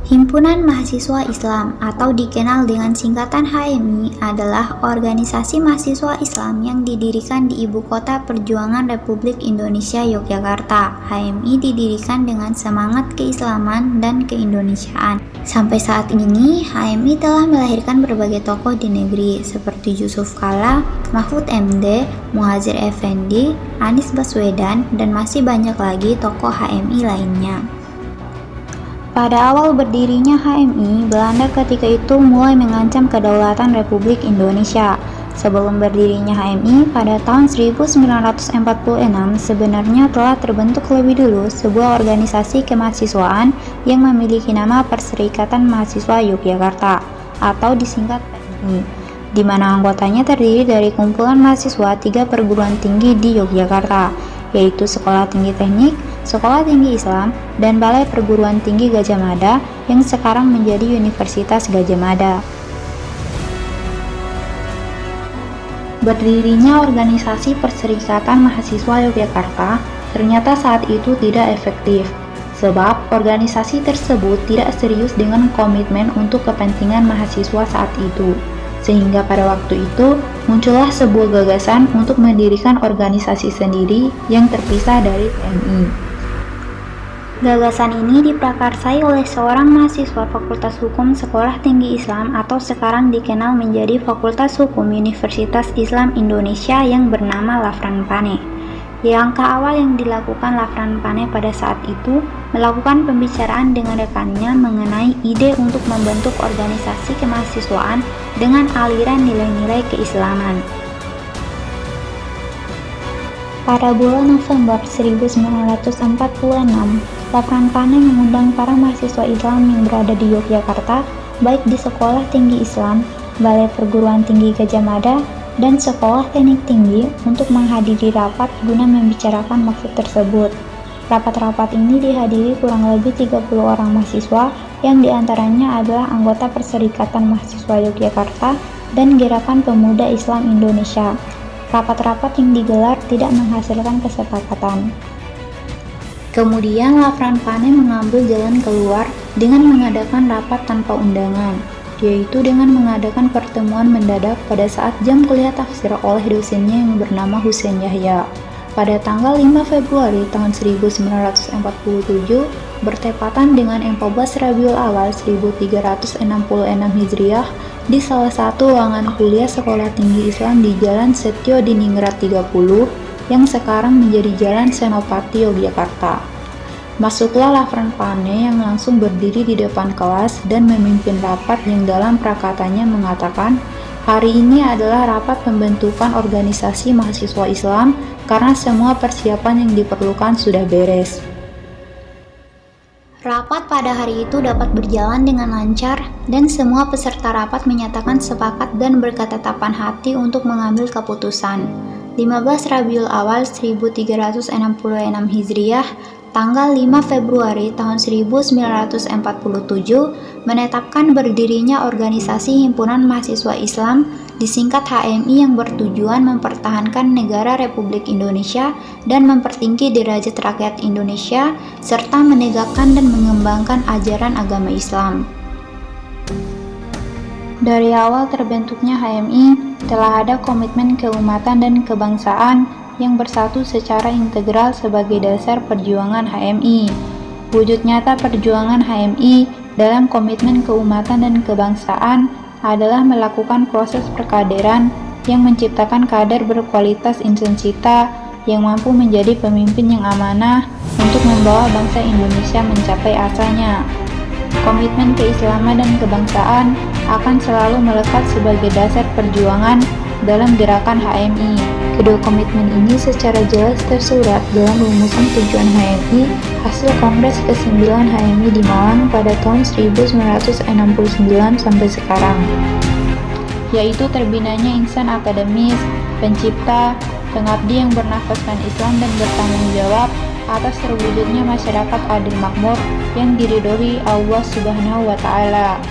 Himpunan Mahasiswa Islam atau dikenal dengan singkatan HMI adalah organisasi mahasiswa Islam yang didirikan di Ibu Kota Perjuangan Republik Indonesia Yogyakarta. HMI didirikan dengan semangat keislaman dan keindonesiaan. Sampai saat ini, HMI telah melahirkan berbagai tokoh di negeri seperti Yusuf Kala, Mahfud MD, Muhadjir Effendi, Anies Baswedan, dan masih banyak lagi tokoh HMI lainnya. Pada awal berdirinya HMI, Belanda ketika itu mulai mengancam kedaulatan Republik Indonesia. Sebelum berdirinya HMI pada tahun 1946, sebenarnya telah terbentuk lebih dulu sebuah organisasi kemahasiswaan yang memiliki nama Perserikatan Mahasiswa Yogyakarta atau disingkat PMI, di mana anggotanya terdiri dari kumpulan mahasiswa 3 perguruan tinggi di Yogyakarta, yaitu Sekolah Tinggi Teknik, Sekolah Tinggi Islam, dan Balai Perguruan Tinggi Gadjah Mada yang sekarang menjadi Universitas Gadjah Mada. Berdirinya organisasi Perserikatan Mahasiswa Yogyakarta ternyata saat itu tidak efektif, sebab organisasi tersebut tidak serius dengan komitmen untuk kepentingan mahasiswa saat itu. Sehingga pada waktu itu muncullah sebuah gagasan untuk mendirikan organisasi sendiri yang terpisah dari PMI. Gagasan ini diprakarsai oleh seorang mahasiswa Fakultas Hukum Sekolah Tinggi Islam atau sekarang dikenal menjadi Fakultas Hukum Universitas Islam Indonesia yang bernama Lafran Pane. Langkah awal yang dilakukan Lafran Pane pada saat itu melakukan pembicaraan dengan rekannya mengenai ide untuk membentuk organisasi kemahasiswaan dengan aliran nilai-nilai keislaman. Pada bulan November 1946, Lafran Pane mengundang para mahasiswa Islam yang berada di Yogyakarta, baik di Sekolah Tinggi Islam, Balai Perguruan Tinggi Gadjah Mada, dan Sekolah Teknik Tinggi untuk menghadiri rapat guna membicarakan maksud tersebut. Rapat-rapat ini dihadiri kurang lebih 30 orang mahasiswa yang diantaranya adalah anggota Perserikatan Mahasiswa Yogyakarta dan Gerakan Pemuda Islam Indonesia. Rapat-rapat yang digelar tidak menghasilkan kesepakatan. Kemudian Lafran Pane mengambil jalan keluar dengan mengadakan rapat tanpa undangan, yaitu dengan mengadakan pertemuan mendadak pada saat jam kuliah tafsir oleh dosennya yang bernama Husein Yahya. Pada tanggal 5 Februari tahun 1947, bertepatan dengan 14 Rabiul Awal 1366 Hijriah, di salah satu ruangan kuliah Sekolah Tinggi Islam di Jalan Setyo Diningrat 30, yang sekarang menjadi Jalan Senopati Yogyakarta. Masuklah Lafran Pane yang langsung berdiri di depan kelas dan memimpin rapat yang dalam prakatanya mengatakan, hari ini adalah rapat pembentukan organisasi mahasiswa Islam karena semua persiapan yang diperlukan sudah beres. Rapat pada hari itu dapat berjalan dengan lancar dan semua peserta rapat menyatakan sepakat dan berketetapan hati untuk mengambil keputusan. 15 Rabiul Awal 1366 Hijriah, tanggal 5 Februari tahun 1947 menetapkan berdirinya organisasi Himpunan Mahasiswa Islam disingkat HMI yang bertujuan mempertahankan negara Republik Indonesia dan mempertinggi derajat rakyat Indonesia serta menegakkan dan mengembangkan ajaran agama Islam. Dari awal terbentuknya HMI telah ada komitmen keumatan dan kebangsaan yang bersatu secara integral sebagai dasar perjuangan HMI. Wujud nyata perjuangan HMI dalam komitmen keumatan dan kebangsaan adalah melakukan proses perkaderan yang menciptakan kader berkualitas insensita yang mampu menjadi pemimpin yang amanah untuk membawa bangsa Indonesia mencapai asalnya. Komitmen keislaman dan kebangsaan akan selalu melekat sebagai dasar perjuangan dalam gerakan HMI. Kedua komitmen ini secara jelas tersurat dalam rumusan tujuan HMI hasil Kongres ke-9 HMI di Malang pada tahun 1969 sampai sekarang, yaitu terbinanya insan akademis, pencipta, pengabdi yang bernafaskan Islam dan bertanggung jawab atas terwujudnya masyarakat adil makmur yang diridhoi Allah Subhanahu wa Ta'ala.